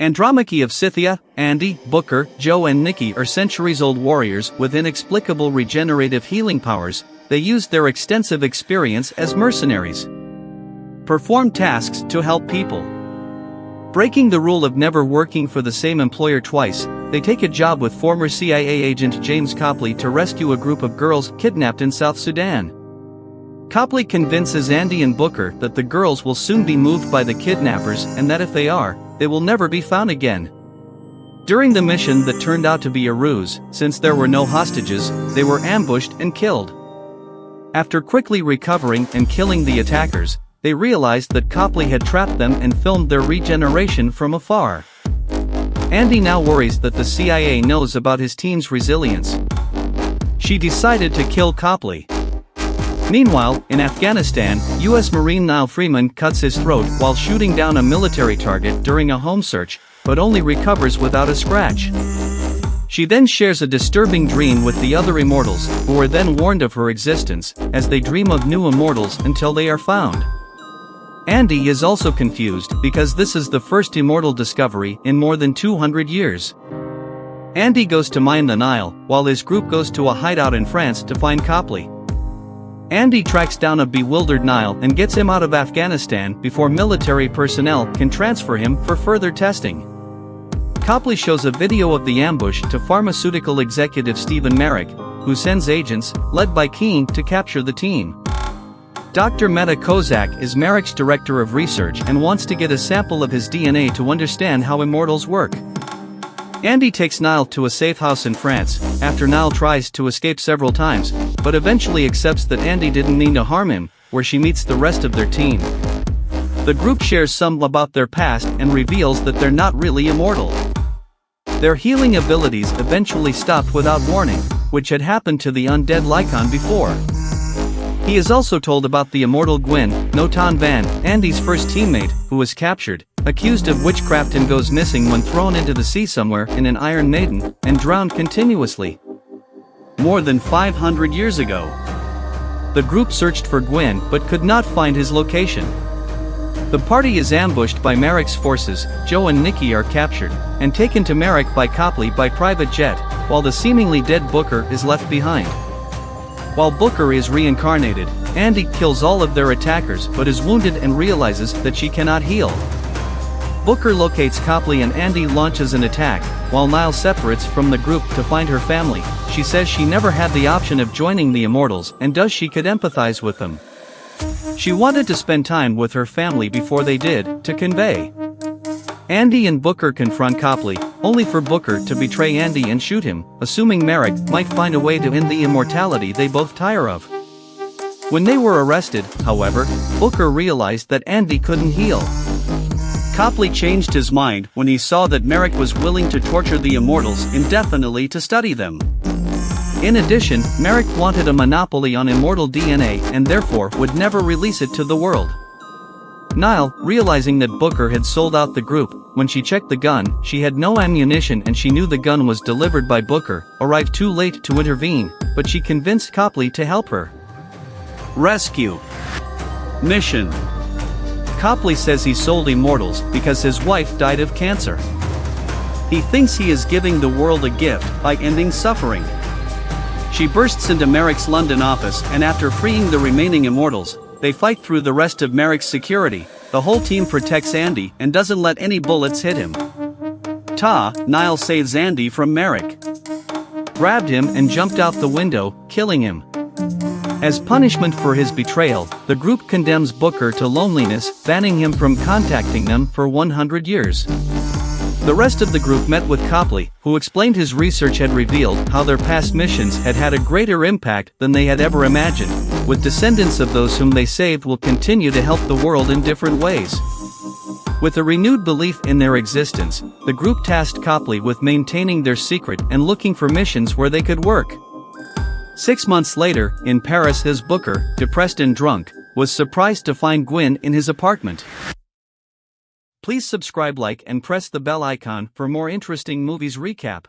Andromache of Scythia, Andy, Booker, Joe and Nikki are centuries-old warriors with inexplicable regenerative healing powers. They used their extensive experience as mercenaries. Perform tasks to help people. Breaking the rule of never working for the same employer twice, they take a job with former CIA agent James Copley to rescue a group of girls kidnapped in South Sudan. Copley convinces Andy and Booker that the girls will soon be moved by the kidnappers and that if they are, they will never be found again. During the mission that turned out to be a ruse, since there were no hostages, they were ambushed and killed. After quickly recovering and killing the attackers, they realized that Copley had trapped them and filmed their regeneration from afar. Andy now worries that the CIA knows about his team's resilience. She decided to kill Copley. Meanwhile, in Afghanistan, U.S. Marine Niall Freeman cuts his throat while shooting down a military target during a home search, but only recovers without a scratch. She then shares a disturbing dream with the other immortals, who are then warned of her existence, as they dream of new immortals until they are found. Andy is also confused because this is the first immortal discovery in more than 200 years. Andy goes to mine the Nile, while his group goes to a hideout in France to find Copley. Andy tracks down a bewildered Nile and gets him out of Afghanistan before military personnel can transfer him for further testing. Copley shows a video of the ambush to pharmaceutical executive Stephen Merrick, who sends agents, led by Keane, to capture the team. Dr. Meta Kozak is Merrick's director of research and wants to get a sample of his DNA to understand how immortals work. Andy takes Niall to a safe house in France, after Niall tries to escape several times, but eventually accepts that Andy didn't mean to harm him, where she meets the rest of their team. The group shares some about their past and reveals that they're not really immortal. Their healing abilities eventually stopped without warning, which had happened to the undead Lycon before. He is also told about the immortal Gwyn, Notan Van, Andy's first teammate, who was captured, accused of witchcraft and goes missing when thrown into the sea somewhere in an Iron Maiden, and drowned continuously. More than 500 years ago. The group searched for Gwyn but could not find his location. The party is ambushed by Merrick's forces. Joe and Nikki are captured, and taken to Merrick by Copley by private jet, while the seemingly dead Booker is left behind. While Booker is reincarnated, Andy kills all of their attackers but is wounded and realizes that she cannot heal. Booker locates Copley and Andy launches an attack, while Niall separates from the group to find her family. She says she never had the option of joining the Immortals and does she could empathize with them. She wanted to spend time with her family before they did, to convey. Andy and Booker confront Copley, only for Booker to betray Andy and shoot him, assuming Merrick might find a way to end the immortality they both tire of. When they were arrested, however, Booker realized that Andy couldn't heal. Copley changed his mind when he saw that Merrick was willing to torture the immortals indefinitely to study them. In addition, Merrick wanted a monopoly on immortal DNA and therefore would never release it to the world. Niall, realizing that Booker had sold out the group, when she checked the gun, she had no ammunition and she knew the gun was delivered by Booker, arrived too late to intervene, but she convinced Copley to help her. Rescue mission. Copley says he sold immortals because his wife died of cancer. He thinks he is giving the world a gift by ending suffering. She bursts into Merrick's London office and after freeing the remaining immortals, they fight through the rest of Merrick's security. The whole team protects Andy and doesn't let any bullets hit him. Niall saves Andy from Merrick. Grabbed him and jumped out the window, killing him. As punishment for his betrayal, the group condemns Booker to loneliness, banning him from contacting them for 100 years. The rest of the group met with Copley, who explained his research had revealed how their past missions had had a greater impact than they had ever imagined, with descendants of those whom they saved will continue to help the world in different ways. With a renewed belief in their existence, the group tasked Copley with maintaining their secret and looking for missions where they could work. 6 months later, in Paris, his Booker, depressed and drunk, was surprised to find Gwyn in his apartment. Please subscribe, like and press the bell icon for more interesting movies recap.